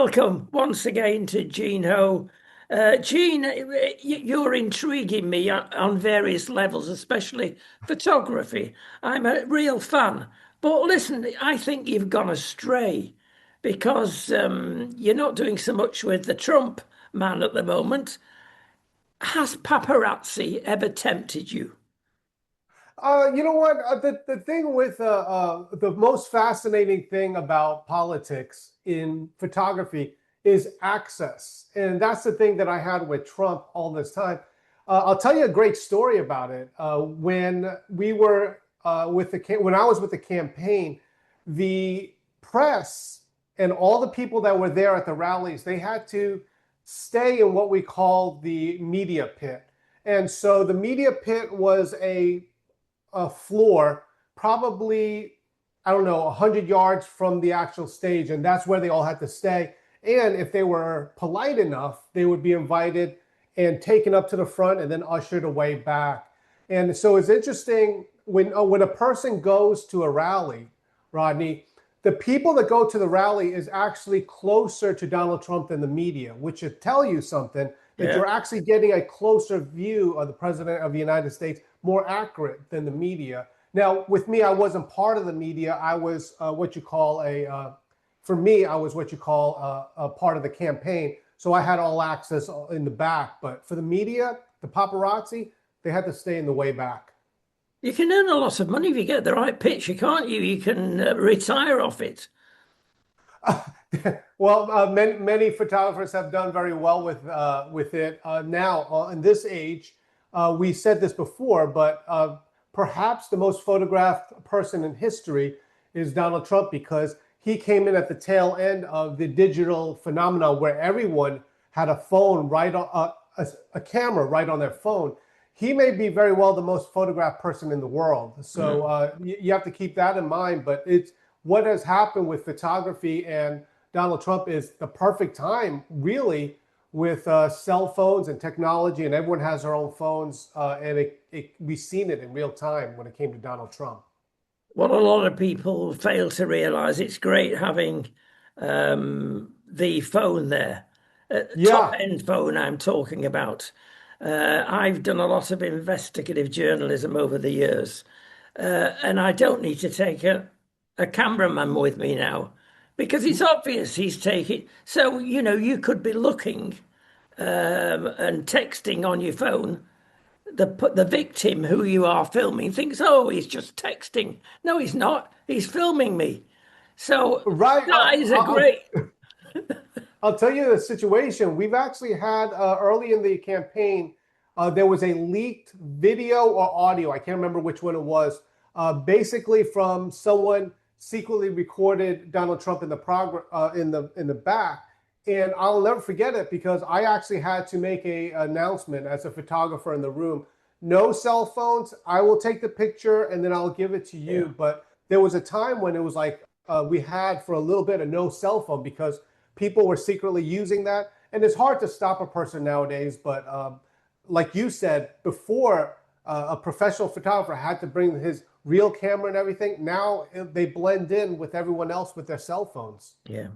welcome once again to Gene Ho. Gene, you're intriguing me on various levels, especially photography. I'm a real fan. But listen, I think you've gone astray because you're not doing so much with the Trump man at the moment. Has paparazzi ever tempted you? You know what? The thing with the most fascinating thing about politics in photography is access, and that's the thing that I had with Trump all this time. I'll tell you a great story about it. When we were when I was with the campaign, the press and all the people that were there at the rallies, they had to stay in what we call the media pit. And so the media pit was a floor, probably, I don't know, 100 yards from the actual stage. And that's where they all had to stay. And if they were polite enough, they would be invited and taken up to the front and then ushered away back. And so it's interesting when a person goes to a rally, Rodney, the people that go to the rally is actually closer to Donald Trump than the media, which should tell you something that Yeah. you're actually getting a closer view of the president of the United States, more accurate than the media. Now, with me, I wasn't part of the media. I was what you call for me, I was what you call a part of the campaign. So I had all access in the back. But for the media, the paparazzi, they had to stay in the way back. You can earn a lot of money if you get the right picture, can't you? You can retire off it. Well, many photographers have done very well with it. Now, in this age, we said this before, but perhaps the most photographed person in history is Donald Trump because he came in at the tail end of the digital phenomenon where everyone had a phone right on a camera right on their phone. He may be very well the most photographed person in the world. So you have to keep that in mind. But it's what has happened with photography and Donald Trump is the perfect time, really, with cell phones and technology, and everyone has their own phones, and we've seen it in real time when it came to Donald Trump. What a lot of people fail to realize, it's great having the phone there. Top Yeah, end phone I'm talking about. I've done a lot of investigative journalism over the years, and I don't need to take a cameraman with me now because it's obvious he's taking. So, you could be looking and texting on your phone. The victim who you are filming thinks, oh, he's just texting. No, he's not. He's filming me. So right. that is a great. I'll tell you the situation. We've actually had early in the campaign, there was a leaked video or audio. I can't remember which one it was. Basically, from someone secretly recorded Donald Trump in the in the back, and I'll never forget it because I actually had to make a announcement as a photographer in the room. No cell phones. I will take the picture and then I'll give it to Yeah. you. But there was a time when it was like we had for a little bit a no cell phone because people were secretly using that. And it's hard to stop a person nowadays. But like you said before, a professional photographer had to bring his real camera and everything. Now they blend in with everyone else with their cell phones. Yeah.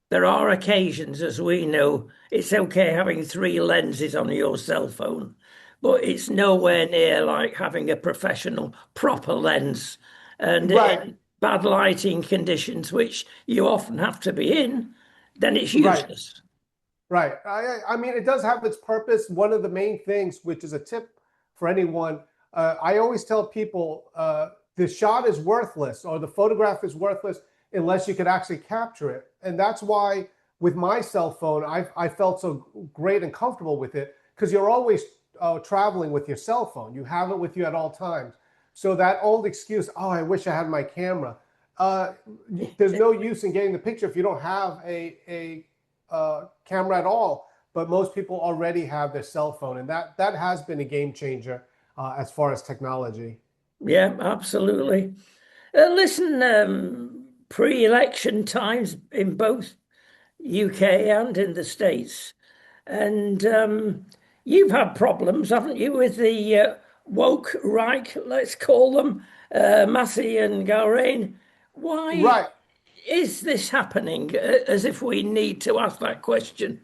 There are occasions, as we know, it's okay having three lenses on your cell phone, but it's nowhere near like having a professional proper lens. And Right, in bad lighting conditions, which you often have to be in, then it's right, useless. right. I mean, it does have its purpose. One of the main things, which is a tip for anyone, I always tell people the shot is worthless or the photograph is worthless unless you could actually capture it. And that's why with my cell phone, I felt so great and comfortable with it because you're always traveling with your cell phone. You have it with you at all times. So that old excuse, oh, I wish I had my camera. Uh, there's no use in getting the picture if you don't have a camera at all. But most people already have their cell phone, and that has been a game changer as far as technology. Yeah, absolutely. Listen, pre-election times in both UK and in the States. And you've had problems, haven't you, with the woke right, let's call them, Massey and Galrain. Why Right. is this happening? As if we need to ask that question.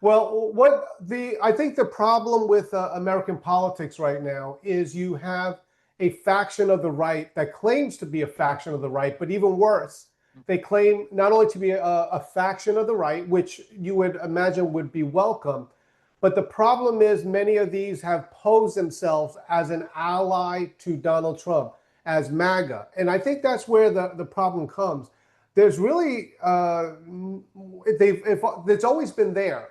Well, I think the problem with American politics right now is you have a faction of the right that claims to be a faction of the right, but even worse, they claim not only to be a faction of the right, which you would imagine would be welcome, but the problem is many of these have posed themselves as an ally to Donald Trump, as MAGA. And I think that's where the problem comes. There's really, it's always been there.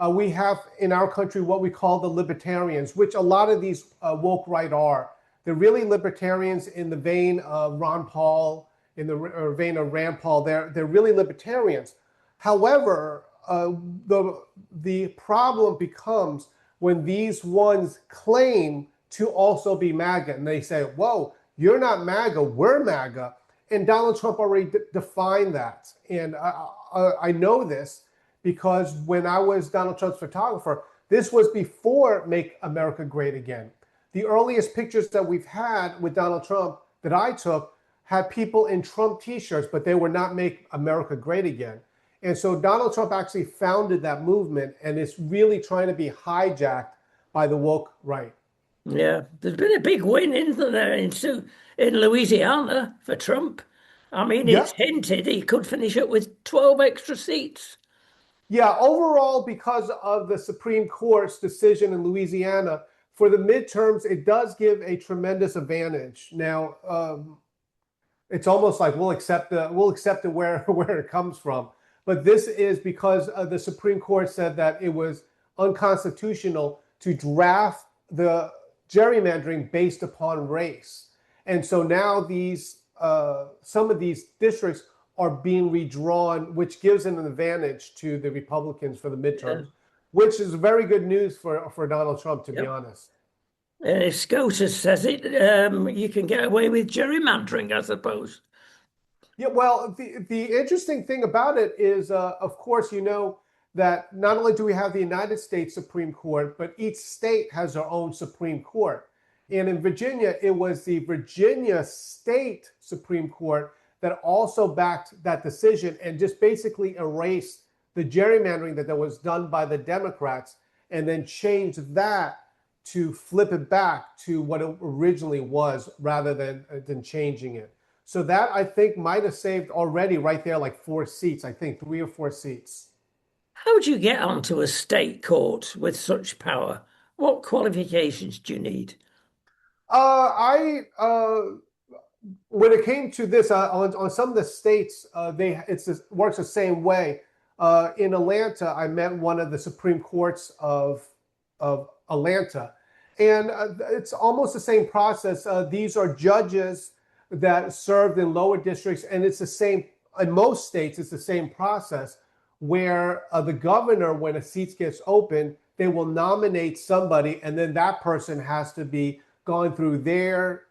We have in our country what we call the libertarians, which a lot of these woke right are. They're really libertarians in the vein of Ron Paul, in the vein of Rand Paul. They're really libertarians. However, the problem becomes when these ones claim to also be MAGA, and they say, "Whoa, you're not MAGA, we're MAGA," and Donald Trump already defined that, and I know this because when I was Donald Trump's photographer, this was before Make America Great Again. The earliest pictures that we've had with Donald Trump that I took had people in Trump t-shirts, but they were not Make America Great Again. And so Donald Trump actually founded that movement, and it's really trying to be hijacked by the woke right. Yeah, there's been a big win, isn't there, in Louisiana for Trump. I mean, Yeah, it's hinted he could finish up with 12 extra seats. yeah. Overall, because of the Supreme Court's decision in Louisiana, for the midterms, it does give a tremendous advantage. Now, it's almost like we'll accept it where where it comes from. But this is because the Supreme Court said that it was unconstitutional to draft the gerrymandering based upon race, and so now these some of these districts are being redrawn, which gives an advantage to the Republicans for the Yeah, midterms, which is very good news for Donald Trump, to be yep. honest. And if SCOTUS says it, you can get away with gerrymandering, I suppose. Yeah, well, the interesting thing about it is, of course, you know that not only do we have the United States Supreme Court, but each state has their own Supreme Court. And in Virginia, it was the Virginia State Supreme Court that also backed that decision and just basically erased the gerrymandering that was done by the Democrats and then changed that to flip it back to what it originally was rather than changing it. So that I think might have saved already right there like 4 seats, I think 3 or 4 seats. How do you get onto a state court with such power? What qualifications do you need? I When it came to this on some of the states, works the same way. In Atlanta, I met one of the Supreme Courts of Atlanta, and it's almost the same process. These are judges that served in lower districts, and it's the same in most states. It's the same process where the governor, when a seat gets open, they will nominate somebody, and then that person has to be gone through their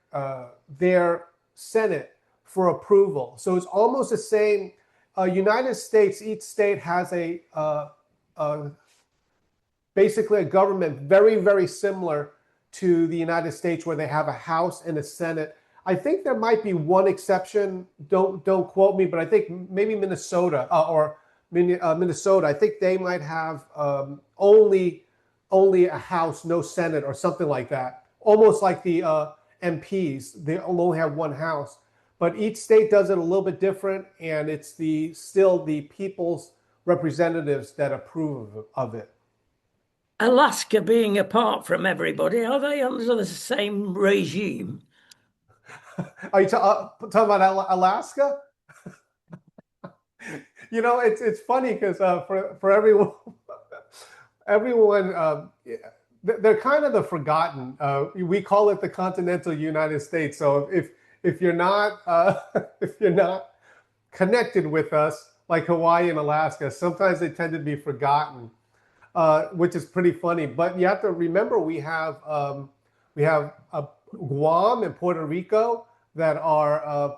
Senate for approval. So it's almost the same. United States, each state has a basically a government very, very similar to the United States, where they have a House and a Senate. I think there might be one exception. Don't quote me, but I think maybe Minnesota or Minnesota. I think they might have only a House, no Senate, or something like that. Almost like the MPs, they only have one House. But each state does it a little bit different, and it's still the people's representatives that approve of it. Alaska being apart from everybody, are they under the same regime? Are you talking about Alaska? You know, it's funny because for everyone, everyone they're kind of the forgotten. We call it the continental United States. So if you're not if you're not connected with us like Hawaii and Alaska, sometimes they tend to be forgotten, which is pretty funny. But you have to remember we have Guam and Puerto Rico that are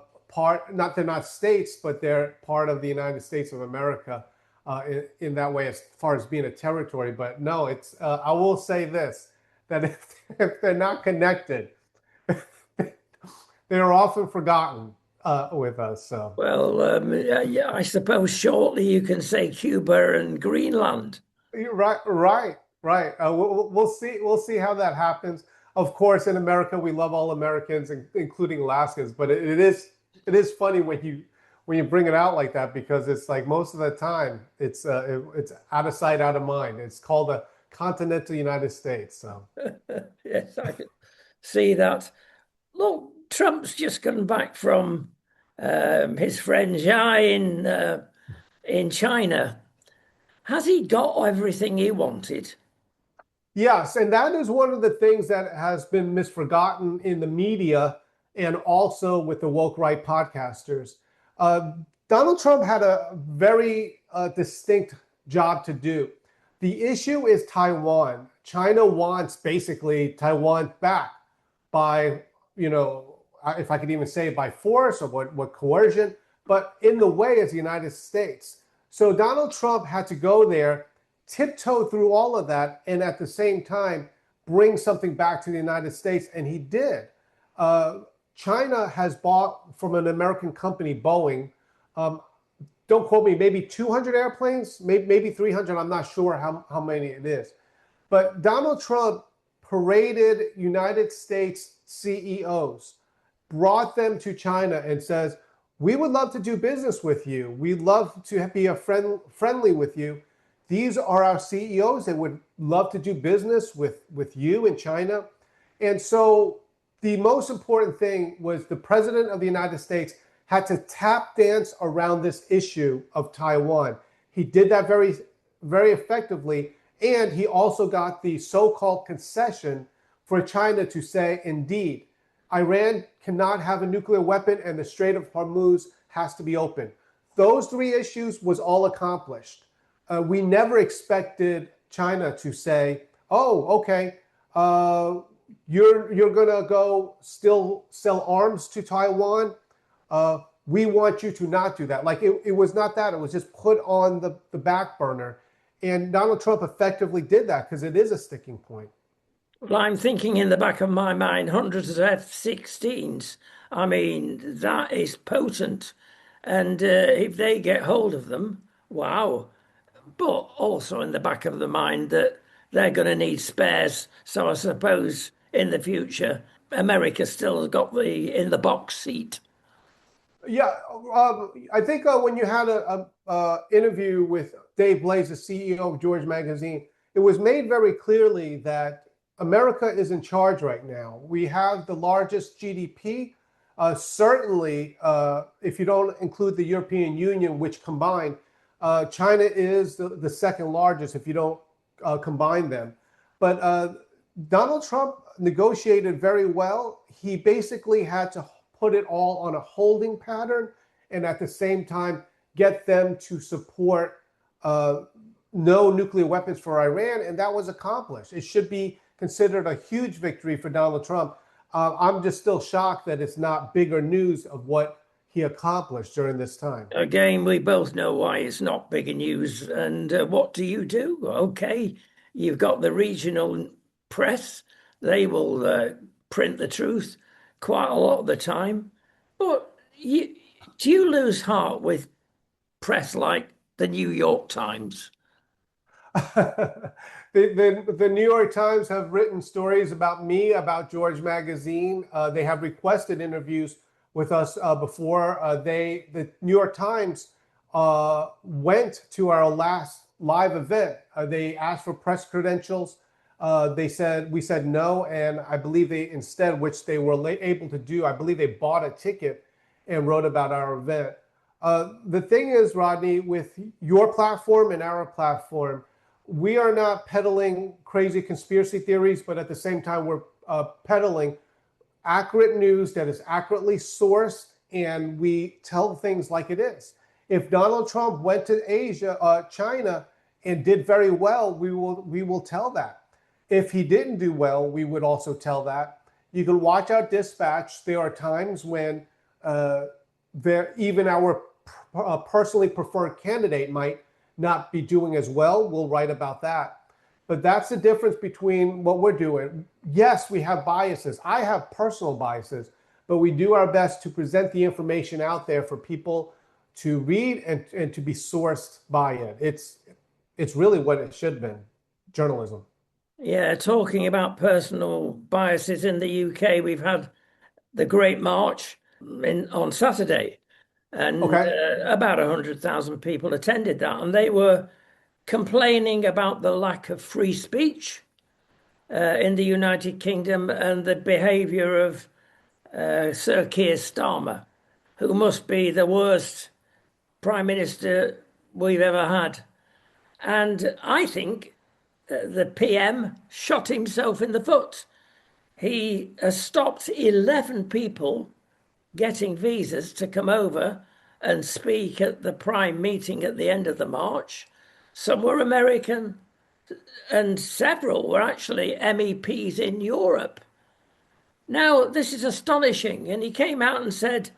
not they're not states, but they're part of the United States of America in that way, as far as being a territory. But no, it's I will say this, that if they're not connected, they are often forgotten. with us. So Well, yeah, yeah, I suppose shortly you can say Cuba and Greenland. you're right, right, right. We'll see. We'll see how that happens. Of course, in America, we love all Americans, including Alaskans. But it is funny when you bring it out like that because it's like most of the time it's out of sight, out of mind. It's called the continental United States. So. Yes, I can see that. Look, Trump's just come back from his friend Xi in China. Has he got everything he wanted? Yes, and that is one of the things that has been misforgotten in the media and also with the woke right podcasters. Uh, Donald Trump had a very distinct job to do. The issue is Taiwan. China wants basically Taiwan back by, if I could even say by force or what coercion, but in the way is the United States. So Donald Trump had to go there, tiptoe through all of that, and at the same time bring something back to the United States, and he did. Uh, China has bought from an American company, Boeing. Um, don't quote me, maybe 200 airplanes, maybe 300. I'm not sure how many it is. But Donald Trump paraded United States CEOs, brought them to China and says, we would love to do business with you. We'd love to be friendly with you. These are our CEOs that would love to do business with you in China. And so the most important thing was the president of the United States had to tap dance around this issue of Taiwan. He did that very, very effectively. And he also got the so-called concession for China to say, indeed, Iran cannot have a nuclear weapon and the Strait of Hormuz has to be open. Those three issues was all accomplished. We never expected China to say, "Oh, okay, you're gonna go still sell arms to Taiwan. We want you to not do that." Like it was not that; it was just put on the back burner. And Donald Trump effectively did that because it is a sticking point. Well, I'm thinking in the back of my mind, hundreds of F-16s. I mean, that is potent. And if they get hold of them, wow. But also in the back of the mind that they're going to need spares. So I suppose in the future, America still has got the in the box seat. Yeah, I think when you had a interview with Dave Blaze, the CEO of George Magazine, it was made very clearly that America is in charge right now. We have the largest GDP. Certainly, if you don't include the European Union, which combined, China is the second largest if you don't combine them. But Donald Trump negotiated very well. He basically had to put it all on a holding pattern and at the same time get them to support no nuclear weapons for Iran. And that was accomplished. It should be considered a huge victory for Donald Trump. I'm just still shocked that it's not bigger news of what he accomplished during this time. Again, we both know why it's not big news. And what do you do? Okay, you've got the regional press. They will print the truth quite a lot of the time. But do you lose heart with press like the New York Times? The New York Times have written stories about me, about George Magazine. They have requested interviews with us before. The New York Times went to our last live event. They asked for press credentials. We said no, and I believe they instead, which they were able to do, I believe they bought a ticket and wrote about our event. The thing is, Rodney, with your platform and our platform, we are not peddling crazy conspiracy theories, but at the same time, we're peddling accurate news that is accurately sourced, and we tell things like it is. If Donald Trump went to China, and did very well, we will tell that. If he didn't do well, we would also tell that. You can watch our dispatch. There are times when even our personally preferred candidate might not be doing as well. We'll write about that. But that's the difference between what we're doing. Yes, we have biases. I have personal biases, but we do our best to present the information out there for people to read and to be sourced by it. It's really what it should have been, journalism. Yeah, talking about personal biases in the UK, we've had the Great March on Saturday, and Okay. about 100,000 people attended that, and they were complaining about the lack of free speech in the United Kingdom and the behaviour of Sir Keir Starmer, who must be the worst Prime Minister we've ever had. And I think the PM shot himself in the foot. He has stopped 11 people getting visas to come over and speak at the Prime meeting at the end of the march. Some were American, and several were actually MEPs in Europe. Now, this is astonishing. And he came out and said,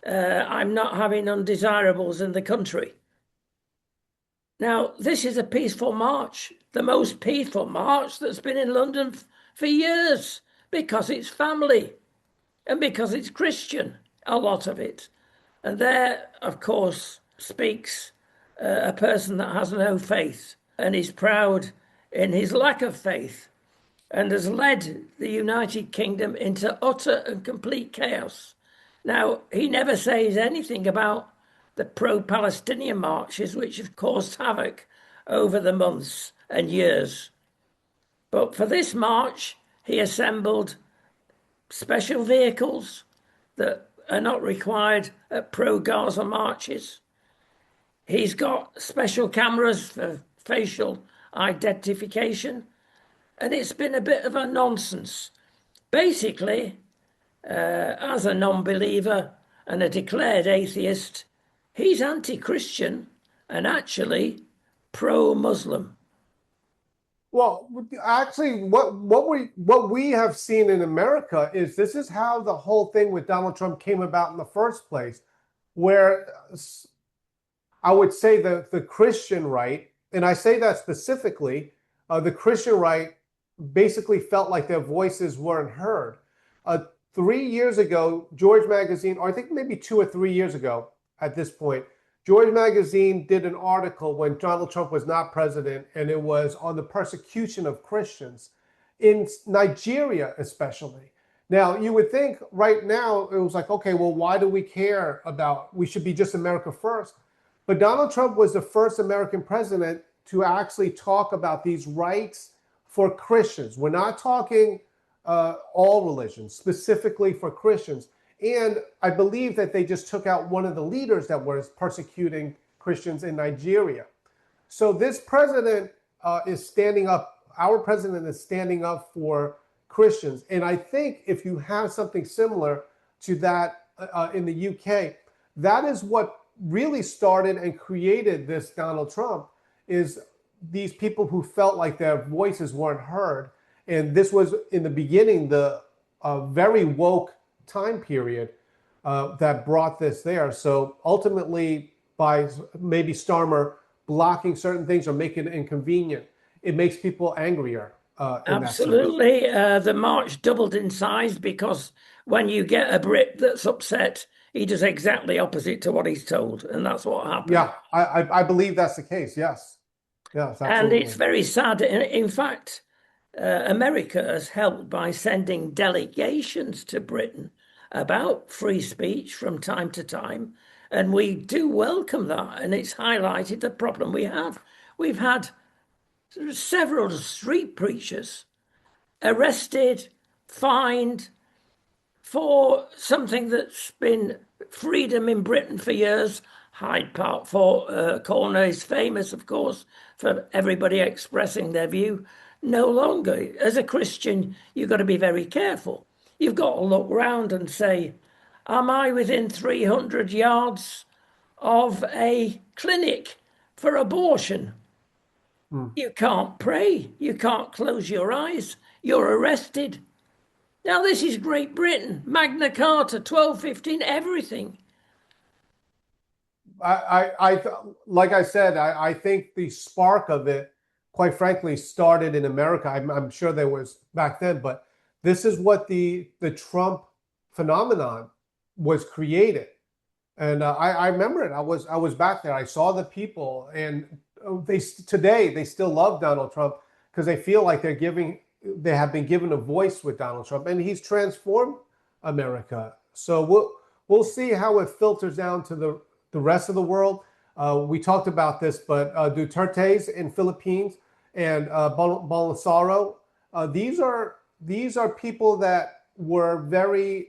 I'm not having undesirables in the country. Now, this is a peaceful march, the most peaceful march that's been in London for years, because it's family and because it's Christian, a lot of it. And there, of course, speaks a person that has no faith and is proud in his lack of faith and has led the United Kingdom into utter and complete chaos. Now, he never says anything about the pro-Palestinian marches, which have caused havoc over the months and years. But for this march, he assembled special vehicles that are not required at pro-Gaza marches. He's got special cameras for facial identification, and it's been a bit of a nonsense. Basically, as a non-believer and a declared atheist, he's anti-Christian and actually pro-Muslim. Well, actually, what we have seen in America is this is how the whole thing with Donald Trump came about in the first place, where I would say the Christian right, and I say that specifically, the Christian right basically felt like their voices weren't heard. 3 years ago, George Magazine, or I think maybe 2 or 3 years ago at this point, George Magazine did an article when Donald Trump was not president, and it was on the persecution of Christians in Nigeria, especially. Now, you would think right now it was like, okay, well, why do we care about, we should be just America first. But Donald Trump was the first American president to actually talk about these rights for Christians. We're not talking all religions, specifically for Christians. And I believe that they just took out one of the leaders that was persecuting Christians in Nigeria. So this president is standing up, our president is standing up for Christians. And I think if you have something similar to that in the UK, that is what really started and created this Donald Trump, is these people who felt like their voices weren't heard. And this was in the beginning, the very woke time period that brought this there. So ultimately, by maybe Starmer blocking certain things or making it inconvenient, it makes people angrier in that sense. Absolutely. The march doubled in size because when you get a Brit that's upset, he does exactly opposite to what he's told. And that's what happened. Yeah, I believe that's the case. Yes. Yes, And absolutely. it's very sad. In fact, America has helped by sending delegations to Britain about free speech from time to time. And we do welcome that. And it's highlighted the problem we have. We've had several street preachers arrested, fined for something that's been freedom in Britain for years. Hyde Park Corner is famous, of course, for everybody expressing their view. No longer. As a Christian, you've got to be very careful. You've got to look round and say, am I within 300 yards of a clinic for abortion? You can't pray. You can't close your eyes. You're arrested. Now, this is Great Britain. Magna Carta, 1215, everything. Like I said, I think the spark of it, quite frankly, started in America. I'm sure there was back then, but this is what the Trump phenomenon was created. And I remember it. I was back there. I saw the people, and they still love Donald Trump because they feel like they have been given a voice with Donald Trump, and he's transformed America. So we'll see how it filters down to the rest of the world. We talked about this, but Duterte's in Philippines and Bolsonaro, these are people that were very.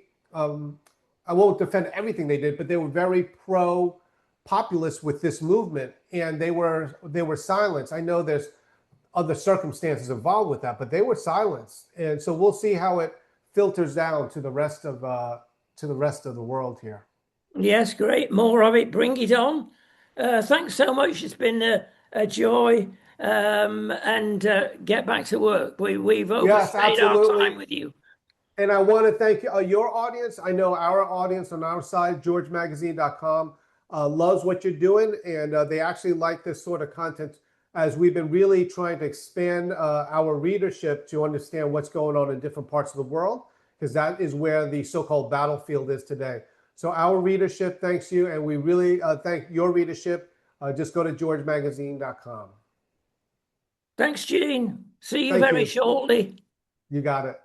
I won't defend everything they did, but they were very pro-populist with this movement, and they were silenced. I know there's other circumstances involved with that, but they were silenced, and so we'll see how it filters down to the rest of the world here. Yes, great. More of it. Bring it on. Thanks so much. It's been a joy. And get back to work. We've Yes, overstayed our time absolutely. with you. And I want to thank your audience. I know our audience on our side, georgemagazine.com, loves what you're doing. And they actually like this sort of content as we've been really trying to expand our readership to understand what's going on in different parts of the world, because that is where the so-called battlefield is today. So our readership thanks you, and we really thank your readership. Just go to georgemagazine.com. Thanks, Gene. See you Thank very you. shortly. You got it.